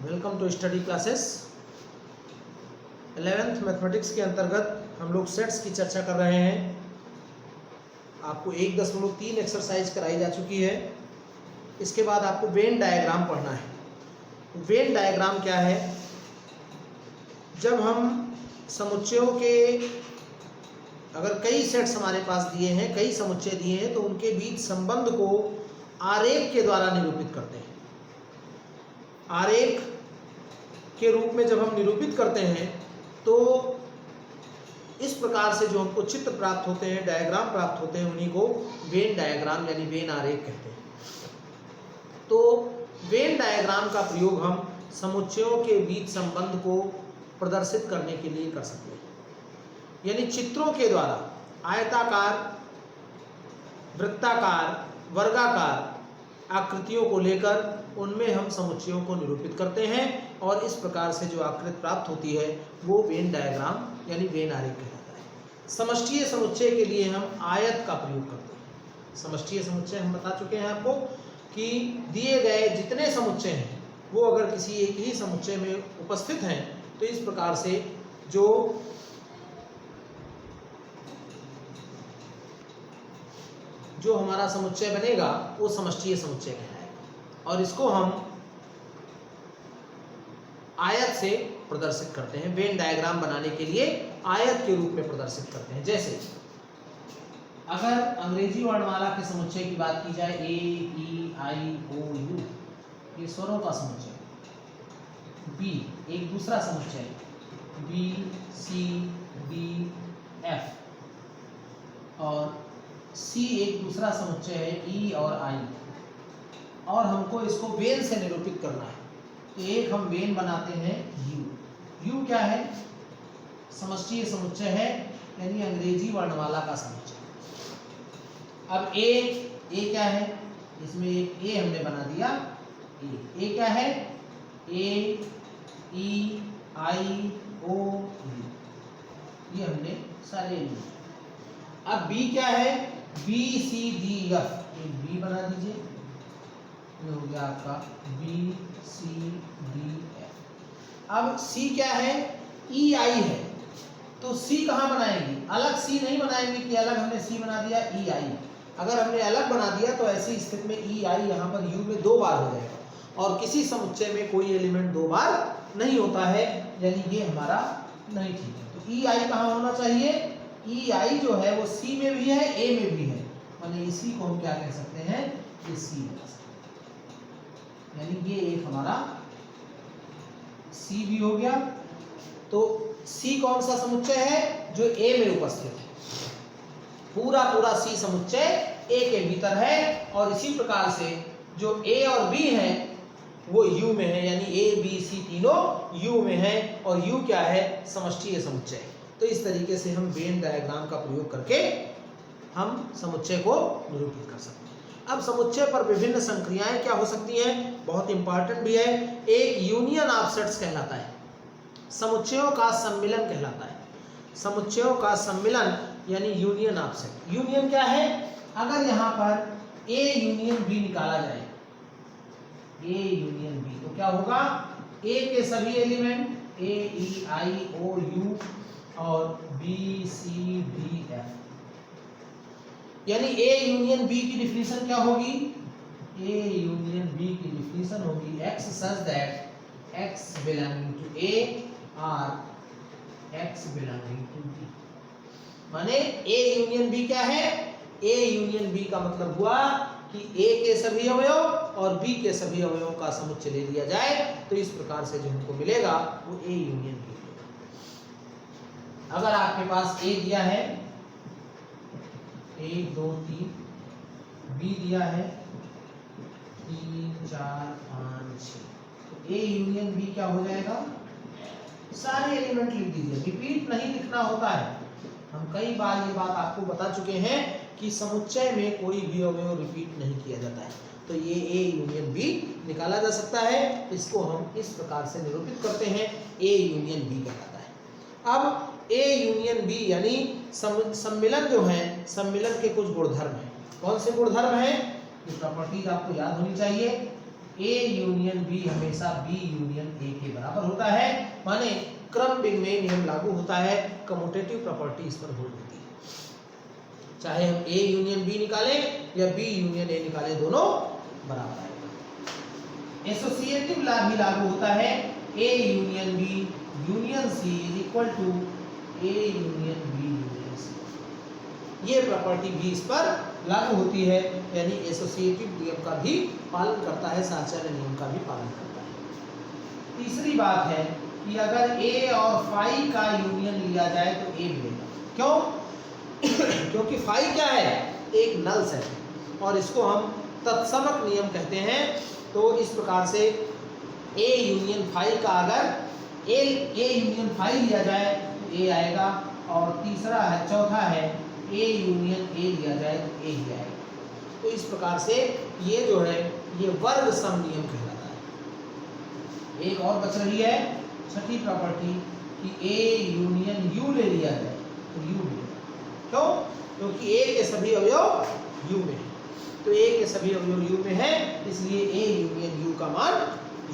Welcome to study classes. 11th mathematics के अंतर्गत हम लोग सेट्स की चर्चा कर रहे हैं। आपको 1.3 एक्सरसाइज कराई जा चुकी है। इसके बाद आपको वेन डायग्राम पढ़ना है। वेन डायग्राम क्या है? जब हम समुच्चयों के अगर कई सेट्स हमारे पास दिए हैं, कई समुच्चय दिए हैं, तो उनके बीच संबंध को आरेख के द्वारा निरूपित करते हैं। आरेख के रूप में जब हम निरूपित करते हैं तो इस प्रकार से जो हमको चित्र प्राप्त होते हैं, डायग्राम प्राप्त होते हैं, उन्हीं को वेन डायग्राम यानी वेन आरेख कहते हैं। तो वेन डायग्राम का प्रयोग हम समुच्चयों के बीच संबंध को प्रदर्शित करने के लिए कर सकते हैं। यानी चित्रों के द्वारा आयताकार, वृत्ताकार, वर्गाकार आकृतियों को लेकर उनमें हम समुच्चयों को निरूपित करते हैं और इस प्रकार से जो आकृति प्राप्त होती है वो वेन डायग्राम यानी वेन आरेख कहलाता है। समष्टीय समुच्चय के लिए हम आयत का प्रयोग करते हैं। समष्टीय समुच्चय हम बता चुके हैं आपको कि दिए गए जितने समुच्चय हैं वो अगर किसी एक ही समुच्चय में उपस्थित हैं तो इस प्रकार से जो हमारा समुच्चय बनेगा वो समष्टीय समुच्चय कहलाएगा और इसको हम आयत से प्रदर्शित करते हैं। वेन डायग्राम बनाने के लिए आयत के रूप में प्रदर्शित करते हैं। जैसे अगर अंग्रेजी वर्णमाला के समुच्चय की बात की जाए, ए, ई, आई, ओ, यू, ये स्वरों का समुच्चय। बी एक दूसरा समुच्चय, बी, सी, डी, एफ, और सी एक दूसरा समुच्चय है, ई और आई, और हमको इसको वेन से निरूपित करना है। तो एक हम वेन बनाते हैं यू। यू क्या है? समष्टीय समुच्चय है यानी अंग्रेजी वर्णमाला का समुच्चय। अब ए क्या है? इसमें एक ए हमने बना दिया। ए क्या है? ए, ई, आई, ओ, यू, ये हमने सारे लिए। अब बी क्या है? बी, सी, डी, एफ, एक बी बना दीजिए। ये हो गया आपका बी, सी, डी, एफ। अब सी क्या है? ई, आई है। तो सी कहाँ बनाएंगे? अलग सी नहीं बनाएंगे कि अलग हमने सी बना दिया ई, आई। अगर हमने अलग बना दिया तो ऐसी स्थिति में ई, आई यहाँ पर यू में 2 बार हो जाएगा और किसी समुच्चय में कोई एलिमेंट 2 बार नहीं होता है, यानी ये हमारा नहीं ठीक है। तो ई, आई कहाँ होना चाहिए? ई, आई जो है वो सी में भी है, ए में भी है, यानी इसी को हम क्या कह सकते हैं? ये सी बना सकते हैं। यानी ये एक हमारा सी भी हो गया। तो सी कौन सा समुच्चय है? जो ए में उपस्थित है। पूरा सी समुच्चय ए के भीतर है और इसी प्रकार से जो ए और बी है वो यू में है, यानी ए, बी, सी तीनों यू में है और यू क्या है? समष्टीय समुच्चय। तो इस तरीके से हम वेन डायग्राम का प्रयोग करके हम समुच्चय को निरूपित कर सकते हैं। अब समुच्चय पर विभिन्न संक्रियाएं क्या हो सकती हैं? बहुत इंपॉर्टेंट भी है। एक यूनियन ऑफ सेट्स कहलाता है, समुच्चयों का सम्मिलन कहलाता है। समुच्चयों का सम्मिलन यानी यूनियन ऑफ सेट। यूनियन क्या है? अगर यहाँ पर ए यूनियन बी निकाला जाए, ए यूनियन बी, तो क्या होगा? ए के सभी element A, E, I, O, U और बी, सी, डी, एफ, यानी ए यूनियन बी की डिफिनीशन क्या होगी? ए यूनियन बी की डिफिनीशन होगी X such that X belonging to A और एक्स बिलोंगिंग टू बी। माने ए यूनियन बी क्या है? ए यूनियन बी का मतलब हुआ कि ए के सभी अवयव और बी के सभी अवयवों का समुच्चय ले लिया जाए तो इस प्रकार से जो हमको मिलेगा वो ए यूनियन बी। अगर आपके पास ए दिया है 1 2 3, बी दिया है 3 4 5 6, तो ए यूनियन बी क्या हो जाएगा? सारे एलिमेंट लिख दीजिए, रिपीट नहीं लिखना होता है। हम कई बार ये बात आपको बता चुके हैं कि समुच्चय में कोई भी अवयव रिपीट नहीं किया जाता है। तो ये ए यूनियन बी निकाला जा सकता है। इसको हम इस प्रकार से निरूपित करते हैं, ए यूनियन बी कहलाता है। अब ए यूनियन बी यानी सम्मिलन जो है, सम्मिलन के कुछ गुणधर्म हैं। कौन से गुणधर्म हैं? ये प्रॉपर्टीज आपको याद होनी चाहिए। ए यूनियन बी हमेशा बी यूनियन ए के बराबर होता है, माने क्रम विनिमय नियम लागू होता है, कम्यूटेटिव प्रॉपर्टी इस पर होल्ड होती है। चाहे हम ए यूनियन बी निकालें या बी यूनियन ए निकालें, दोनों बराबर आएगा। एसोसिएटिव लॉ भी लागू होता है, A union B union C is equal to A union B union C. ये प्रॉपर्टी भी इस पर लागू होती है, यानी एसोसिएटिव नियम का भी पालन करता है, साहचर्य नियम का भी पालन करता है। तीसरी बात है कि अगर ए और फाई का यूनियन लिया जाए तो ए मिलेगा। क्यों? क्योंकि फाई क्या है? एक नल सेट है और इसको हम तत्समक नियम कहते हैं। तो इस प्रकार से ए यूनियन फाई का अगर ए यूनियन फाई लिया जाए तो ए आएगा, और तीसरा है, चौथा है ए यूनियन ए लिया जाए तो ए ही आएगा। तो इस प्रकार से ये जो है ये वर्ग सम नियम कहलाता है। एक और बच रही है छठी प्रॉपर्टी कि ए यूनियन यू ले लिया जाए तो यू मिलेगा। क्यों? क्योंकि ए के सभी अवयव यू में है, तो ए के सभी अवयव यू में है, इसलिए ए यूनियन यू का मान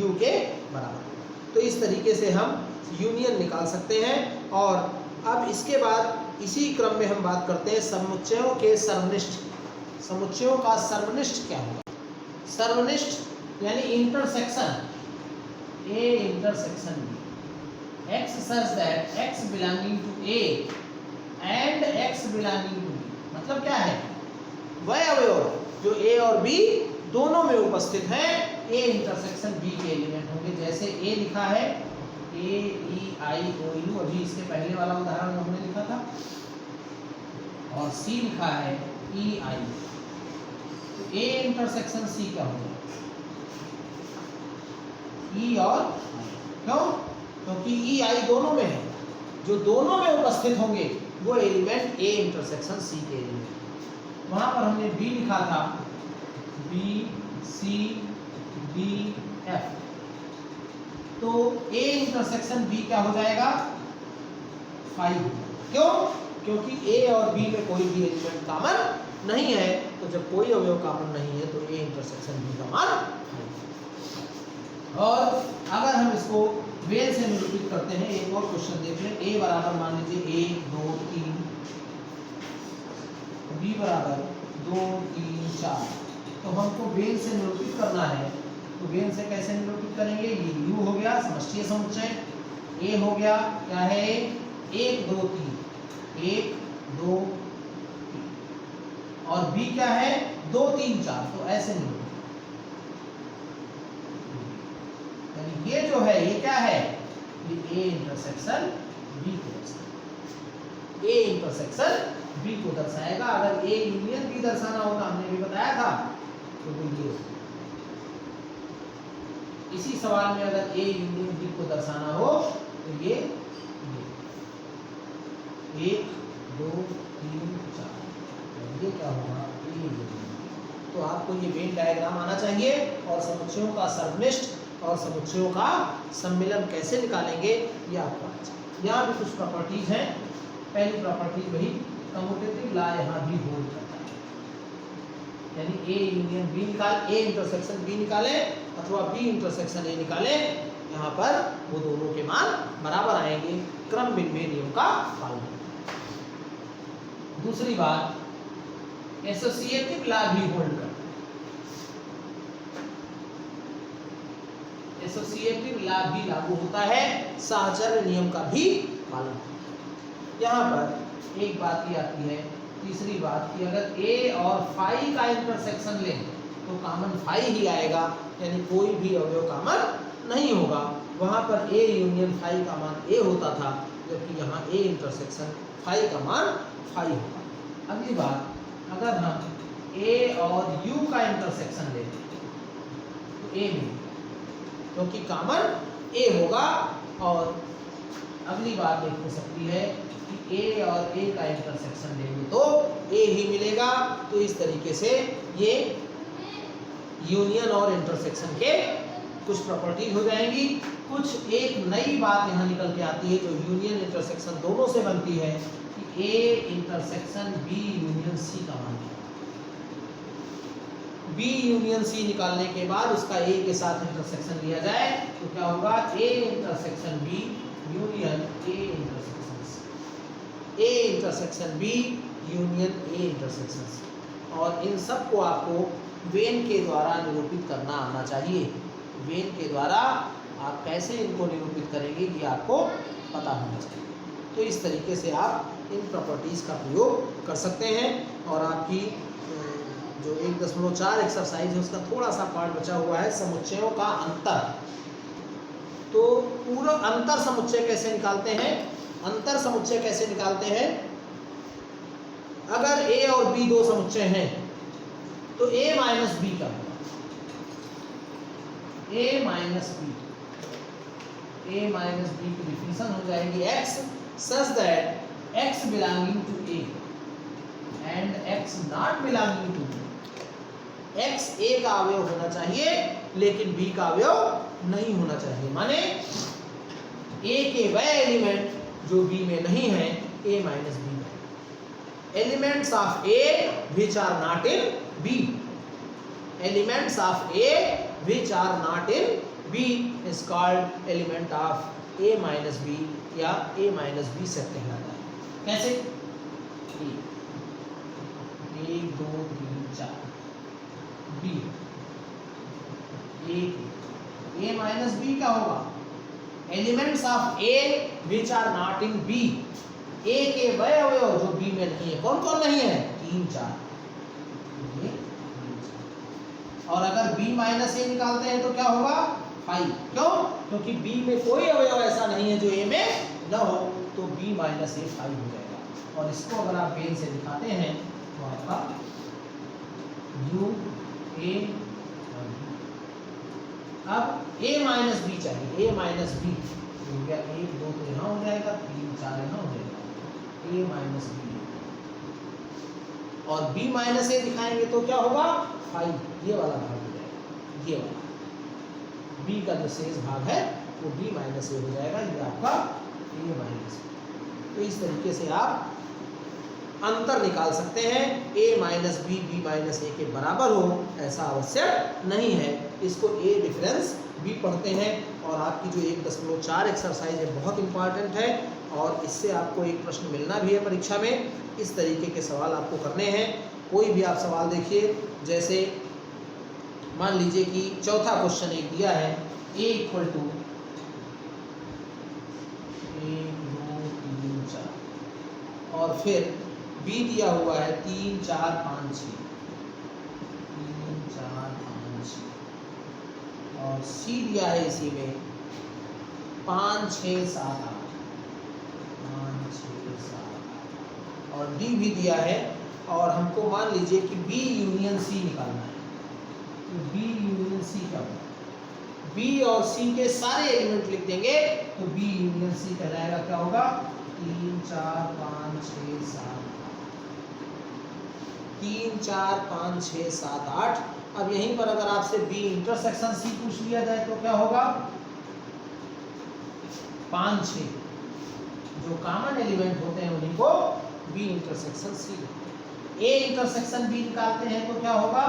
यू के बराबर है। तो इस तरीके से हम यूनियन निकाल सकते हैं। और अब इसके बाद इसी क्रम में हम बात करते हैं समुच्चयों के सर्वनिष्ठ। समुच्चयों का सर्वनिष्ठ क्या होगा? सर्वनिष्ठ यानी intersection A intersection B, X such that X belonging to A and X belonging to B. मतलब क्या है? वह अवयव जो ए और बी दोनों में उपस्थित हैं, ए इंटरसेक्शन बी के एलिमेंट होंगे। जैसे ए लिखा है ए ई आई ओ यू, अभी इसके पहले वाला उदाहरण हमने लिखा था, और सी लिखा है ई आई, तो ए इंटरसेक्शन सी क्या होगा? ई और आई। क्यों? क्योंकि ई आई दोनों में है, जो दोनों में उपस्थित होंगे वो एलिमेंट ए इंटरसेक्शन सी के एलिमेंट। वहां पर हमने बी लिखा था बी सी डी एफ, तो ए इंटरसेक्शन बी क्या हो जाएगा? 5। क्यों? क्योंकि ए और बी में कोई भी एलिमेंट कॉमन नहीं है, तो जब कोई अवयव कॉमन नहीं है तो ए इंटरसेक्शन बी का मान 5। और अगर हम इसको वेल से निरूपित करते हैं, एक और क्वेश्चन देख लें। ए बराबर मान लीजिए 1 2 3, बी बराबर 2 3 4, तो हमको वेल से निरूपित करना है। तो वेल से कैसे निरूपित करेंगे? ये यू हो गया समष्टीय समुच्चय, ए हो गया क्या है 1 2 3, 1 2 3, और बी क्या है 2 3 4, तो ऐसे निरूपित। यानी ये जो है ये क्या है? ये ए इंटरसेक्शन बी को दर्शाएगा, ए इंटरसेक्शन बी को दर्शाएगा। अगर ए यूनियन बी दर्शाना होता, हमने भी बताया था, तो ये इसी सवाल में अगर ए यूनियन बी को दर्शाना हो तो ये 1 2 3 4, ये क्या होगा? A union B. तो आपको ये वेन डायग्राम आना चाहिए, और समुच्चयों का सर्वनिष्ठ और समुच्चयों का सम्मिलन कैसे निकालेंगे ये आपको आना चाहिए। यहाँ भी कुछ प्रॉपर्टीज हैं। पहली प्रॉपर्टीज वही कम्यूटेटिव लॉ यहाँ भी होल्ड करता है, यानी A union B A intersection B निकाले अथवा बी इंटरसेक्शन ए निकाले, यहाँ पर वो दोनों के मान बराबर आएंगे, क्रम विनिमय नियम का पालन। दूसरी बात, एसोसिएटिव लॉ भी होल्ड करता है। एसोसिएटिव लॉ भी लागू होता है, साहचर्य नियम का भी पालन होता है। यहाँ पर एक बात ये आती है, तीसरी बात कि अगर ए और फाई का इंटरसेक्शन लें तो कॉमन फाई ही आएगा, यानी कोई भी अवयव कॉमन नहीं होगा। वहाँ पर ए यूनियन फाई का मान ए होता था, जबकि यहाँ ए इंटरसेक्शन फाई का मान फाई होगा। अगली बात, अगर हम ए और यू का इंटरसेक्शन लें तो ए में, क्योंकि कॉमन ए होगा। और अगली बात एक हो सकती है कि ए और ए का इंटरसेक्शन लेंगे तो ए ही मिलेगा। तो इस तरीके से ये यूनियन और इंटरसेक्शन के कुछ प्रॉपर्टीज हो जाएंगी। कुछ एक नई बात यहाँ निकल के आती है जो यूनियन इंटरसेक्शन दोनों से बनती है कि A intersection B union C का मान है। बी यूनियन सी निकालने के बाद उसका ए के साथ इंटरसेक्शन लिया जाए तो क्या होगा, A intersection B union A intersection C, A intersection B union A intersection C. और इन सब को आपको वेन के द्वारा निरूपित करना आना चाहिए। वेन के द्वारा आप कैसे इनको निरूपित करेंगे ये आपको पता होना चाहिए। तो इस तरीके से आप इन प्रॉपर्टीज़ का प्रयोग कर सकते हैं। और आपकी जो 1.4 एक्सरसाइज है उसका थोड़ा सा पार्ट बचा हुआ है, समुच्चयों का अंतर। तो पूरा अंतर समुच्चय कैसे निकालते हैं, अंतर समुच्चय कैसे निकालते हैं, अगर ए और बी दो समुच्चय हैं तो a माइनस बी का होगा, a माइनस बी की डिफिनेशन हो जाएगी x such that x belonging to a and x not belonging to b। x a का अवयव होना चाहिए लेकिन b का अवयव नहीं होना चाहिए। माने a के वह एलिमेंट जो b में नहीं है, a माइनस बी है। Elements of a which are not in b, elements of a which are not in b is called element of a minus b या a minus b सेट कहलाता है। कैसे, 1 2 3 4 b, a minus b क्या होगा, elements of a which are not in b, a के वह अवयव जो b में नहीं है। कौन कौन नहीं है, 3 4। और अगर b माइनस ए निकालते हैं तो क्या होगा, 5। क्यों, क्योंकि b में कोई अवयव ऐसा नहीं है जो a में न हो, तो b माइनस ए 5 हो जाएगा। और इसको अगर आप वेन से दिखाते हैं तो आपका u a और b। अब a माइनस बी चाहिए, a माइनस बी हो गया, 1 2 तो यहाँ हो जाएगा, 3 4 यहाँ हो जाएगा, a माइनस बी। और b माइनस ए दिखाएंगे तो क्या होगा, 5, ये वाला भाग हो जाएगा, ये वाला b का जो शेष भाग है वो b माइनस ए हो जाएगा, ये आपका a माइनस बी। तो इस तरीके से आप अंतर निकाल सकते हैं। a minus B B minus A के बराबर हो ऐसा आवश्यक नहीं है, इसको a डिफरेंस b पढ़ते हैं। और आपकी जो 1.4 एक्सरसाइज है बहुत इंपॉर्टेंट है और इससे आपको एक प्रश्न मिलना भी है परीक्षा में। इस तरीके के सवाल आपको करने हैं। कोई भी आप सवाल देखिए, जैसे मान लीजिए कि चौथा क्वेश्चन एक दिया है, a इक्वल टू 1 2 3 4 और फिर b दिया हुआ है 3 4 5 6, 3 4 5 6 और c दिया है इसी में 5 6 7 8, 5 6 7 और d भी दिया है। और हमको मान लीजिए कि b यूनियन c निकालना है, तो b यूनियन c क्या होगा, b और c के सारे एलिमेंट लिख देंगे तो b यूनियन c कहलाएगा। क्या होगा, 3 4 5 6 7 3 4 5 6 7 8। अब यहीं पर अगर आपसे b इंटरसेक्शन c पूछ लिया जाए तो क्या होगा, 5 6 जो कॉमन एलिमेंट होते हैं उन्हीं को b इंटरसेक्शन c लिखते हैं। a इंटरसेक्शन b निकालते हैं तो क्या होगा,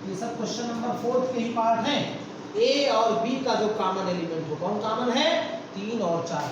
ये सब क्वेश्चन नंबर 4 के ही पार्ट हैं। a और b का जो कॉमन एलिमेंट हो, कौन कॉमन है, 3 और 4।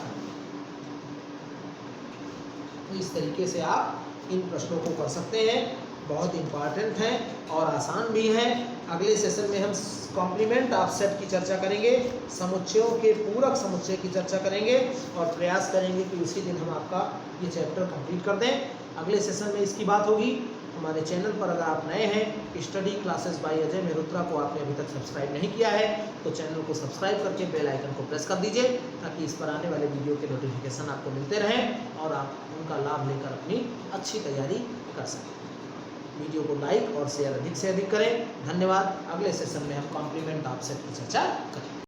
तो इस तरीके से आप इन प्रश्नों को कर सकते हैं, बहुत इंपॉर्टेंट हैं और आसान भी हैं। अगले सेशन में हम कॉम्प्लीमेंट ऑफ सेट की चर्चा करेंगे, समुच्चयों के पूरक समुच्चय की चर्चा करेंगे और प्रयास करेंगे कि उसी दिन हम आपका ये चैप्टर कंप्लीट कर दें। अगले सेशन में इसकी बात होगी। हमारे चैनल पर अगर आप नए हैं, study classes bye Ajay Mehrotra को आपने अभी तक सब्सक्राइब नहीं किया है तो चैनल को सब्सक्राइब करके बेल आइकन को प्रेस कर दीजिए ताकि इस पर आने वाले वीडियो के नोटिफिकेशन आपको मिलते रहें और आप उनका लाभ लेकर अपनी अच्छी तैयारी कर सकें। वीडियो को लाइक और शेयर अधिक से अधिक करें। धन्यवाद। अगले सेशन में हम कॉम्प्लीमेंट ऑफ सेट की चर्चा करेंगे।